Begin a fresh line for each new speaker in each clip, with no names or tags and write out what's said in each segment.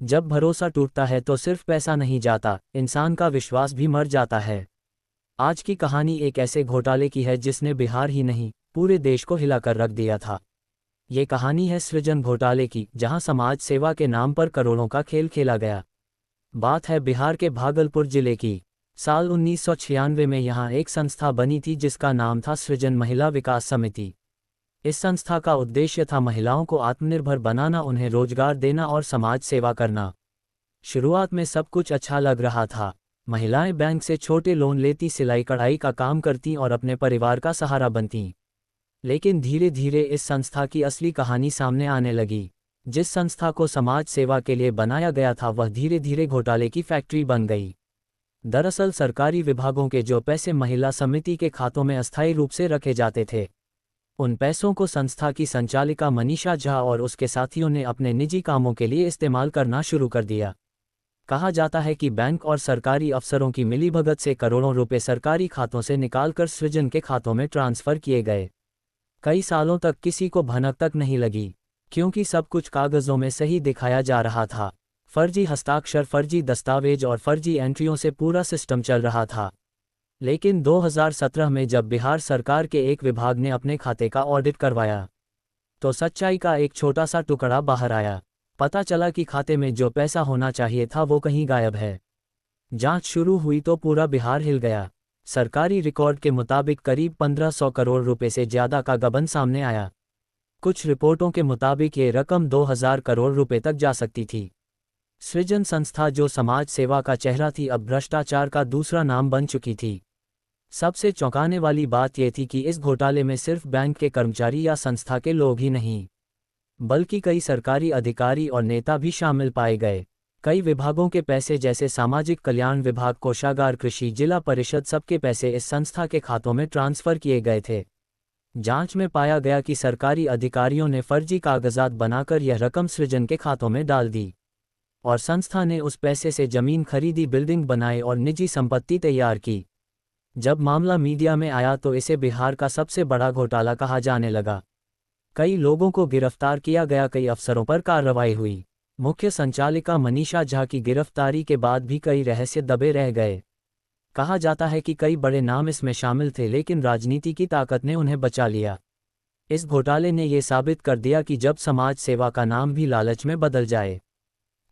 जब भरोसा टूटता है तो सिर्फ पैसा नहीं जाता, इंसान का विश्वास भी मर जाता है। आज की कहानी एक ऐसे घोटाले की है जिसने बिहार ही नहीं, पूरे देश को हिलाकर रख दिया था। ये कहानी है सृजन घोटाले की, जहां समाज सेवा के नाम पर करोड़ों का खेल खेला गया। बात है बिहार के भागलपुर जिले की। साल 1996 में यहाँ एक संस्था बनी थी जिसका नाम था सृजन महिला विकास समिति। इस संस्था का उद्देश्य था महिलाओं को आत्मनिर्भर बनाना, उन्हें रोजगार देना और समाज सेवा करना। शुरुआत में सब कुछ अच्छा लग रहा था। महिलाएं बैंक से छोटे लोन लेती, सिलाई कढ़ाई का काम करती और अपने परिवार का सहारा बनती। लेकिन धीरे धीरे इस संस्था की असली कहानी सामने आने लगी। जिस संस्था को समाज सेवा के लिए बनाया गया था वह धीरे धीरे घोटाले की फैक्ट्री बन गई। दरअसल सरकारी विभागों के जो पैसे महिला समिति के खातों में अस्थायी रूप से रखे जाते थे, उन पैसों को संस्था की संचालिका मनीषा झा और उसके साथियों ने अपने निजी कामों के लिए इस्तेमाल करना शुरू कर दिया। कहा जाता है कि बैंक और सरकारी अफसरों की मिलीभगत से करोड़ों रुपए सरकारी खातों से निकालकर सृजन के खातों में ट्रांसफर किए गए। कई सालों तक किसी को भनक तक नहीं लगी, क्योंकि सब कुछ कागजों में सही दिखाया जा रहा था। फर्जी हस्ताक्षर, फर्जी दस्तावेज और फर्जी एंट्रियों से पूरा सिस्टम चल रहा था। लेकिन 2017 में जब बिहार सरकार के एक विभाग ने अपने खाते का ऑडिट करवाया, तो सच्चाई का एक छोटा सा टुकड़ा बाहर आया। पता चला कि खाते में जो पैसा होना चाहिए था वो कहीं गायब है। जांच शुरू हुई तो पूरा बिहार हिल गया। सरकारी रिकॉर्ड के मुताबिक करीब 1500 करोड़ रुपए से ज़्यादा का गबन सामने आया। कुछ रिपोर्टों के मुताबिक ये रकम 2000 करोड़ रुपए तक जा सकती थी। सृजन संस्था जो समाज सेवा का चेहरा थी, अब भ्रष्टाचार का दूसरा नाम बन चुकी थी। सबसे चौंकाने वाली बात यह थी कि इस घोटाले में सिर्फ बैंक के कर्मचारी या संस्था के लोग ही नहीं, बल्कि कई सरकारी अधिकारी और नेता भी शामिल पाए गए। कई विभागों के पैसे जैसे सामाजिक कल्याण विभाग, कोषागार, कृषि, जिला परिषद, सबके पैसे इस संस्था के खातों में ट्रांसफर किए गए थे। जांच में पाया गया कि सरकारी अधिकारियों ने फर्जी कागजात बनाकर यह रकम सृजन के खातों में डाल दी और संस्था ने उस पैसे से जमीन खरीदी, बिल्डिंग बनाए और निजी संपत्ति तैयार की। जब मामला मीडिया में आया तो इसे बिहार का सबसे बड़ा घोटाला कहा जाने लगा। कई लोगों को गिरफ्तार किया गया, कई अफसरों पर कार्रवाई हुई। मुख्य संचालिका मनीषा झा की गिरफ्तारी के बाद भी कई रहस्य दबे रह गए। कहा जाता है कि कई बड़े नाम इसमें शामिल थे, लेकिन राजनीति की ताकत ने उन्हें बचा लिया। इस घोटाले ने यह साबित कर दिया कि जब समाज सेवा का नाम भी लालच में बदल जाए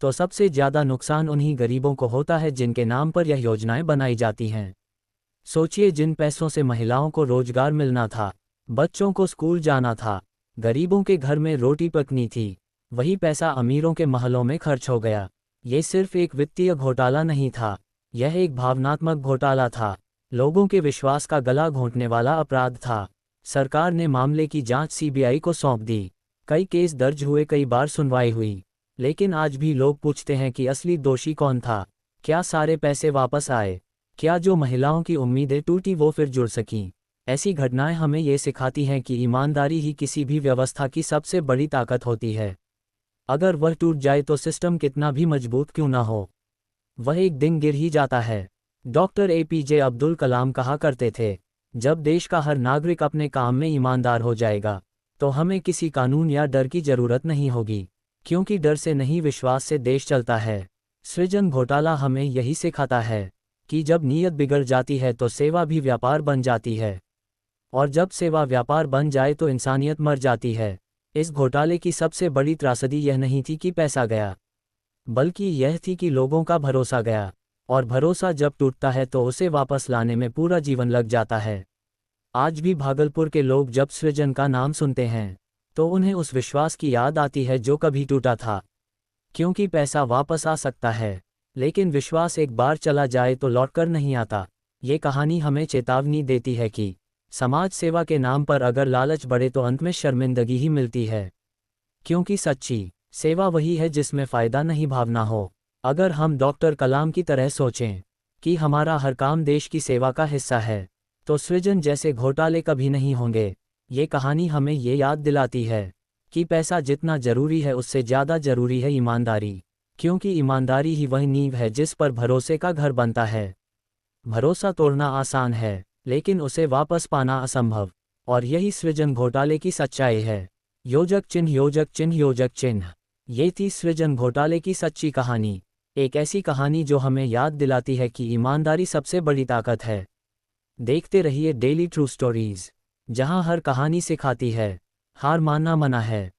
तो सबसे ज़्यादा नुकसान उन्हीं गरीबों को होता है जिनके नाम पर यह योजनाएं बनाई जाती हैं। सोचिए, जिन पैसों से महिलाओं को रोजगार मिलना था, बच्चों को स्कूल जाना था, गरीबों के घर में रोटी पकनी थी, वही पैसा अमीरों के महलों में खर्च हो गया। ये सिर्फ एक वित्तीय घोटाला नहीं था, यह एक भावनात्मक घोटाला था। लोगों के विश्वास का गला घोंटने वाला अपराध था। सरकार ने मामले की जांच सीबीआई को सौंप दी। कई केस दर्ज हुए, कई बार सुनवाई हुई, लेकिन आज भी लोग पूछते हैं कि असली दोषी कौन था। क्या सारे पैसे वापस आए? क्या जो महिलाओं की उम्मीदें टूटी वो फिर जुड़ सकीं? ऐसी घटनाएं हमें ये सिखाती हैं कि ईमानदारी ही किसी भी व्यवस्था की सबसे बड़ी ताकत होती है। अगर वह टूट जाए तो सिस्टम कितना भी मजबूत क्यों ना हो, वह एक दिन गिर ही जाता है। डॉक्टर एपीजे अब्दुल कलाम कहा करते थे, जब देश का हर नागरिक अपने काम में ईमानदार हो जाएगा तो हमें किसी कानून या डर की जरूरत नहीं होगी, क्योंकि डर से नहीं, विश्वास से देश चलता है। सृजन घोटाला हमें यही सिखाता है कि जब नीयत बिगड़ जाती है तो सेवा भी व्यापार बन जाती है, और जब सेवा व्यापार बन जाए तो इंसानियत मर जाती है। इस घोटाले की सबसे बड़ी त्रासदी यह नहीं थी कि पैसा गया, बल्कि यह थी कि लोगों का भरोसा गया, और भरोसा जब टूटता है तो उसे वापस लाने में पूरा जीवन लग जाता है। आज भी भागलपुर के लोग जब सृजन का नाम सुनते हैं तो उन्हें उस विश्वास की याद आती है जो कभी टूटा था। क्योंकि पैसा वापस आ सकता है, लेकिन विश्वास एक बार चला जाए तो लौटकर नहीं आता। ये कहानी हमें चेतावनी देती है कि समाज सेवा के नाम पर अगर लालच बढ़े तो अंत में शर्मिंदगी ही मिलती है, क्योंकि सच्ची सेवा वही है जिसमें फ़ायदा नहीं, भावना हो। अगर हम डॉक्टर कलाम की तरह सोचें कि हमारा हर काम देश की सेवा का हिस्सा है, तो सृजन जैसे घोटाले कभी नहीं होंगे। ये कहानी हमें ये याद दिलाती है कि पैसा जितना ज़रूरी है उससे ज़्यादा ज़रूरी है ईमानदारी, क्योंकि ईमानदारी ही वह नींव है जिस पर भरोसे का घर बनता है। भरोसा तोड़ना आसान है, लेकिन उसे वापस पाना असंभव, और यही सृजन घोटाले की सच्चाई है। योजक चिन्ह, योजक चिन्ह, योजक चिन्ह। ये थी सृजन घोटाले की सच्ची कहानी। एक ऐसी कहानी जो हमें याद दिलाती है कि ईमानदारी सबसे बड़ी ताकत है। देखते रहिए डेली ट्रू स्टोरीज, जहां हर कहानी सिखाती है हार मानना मना है।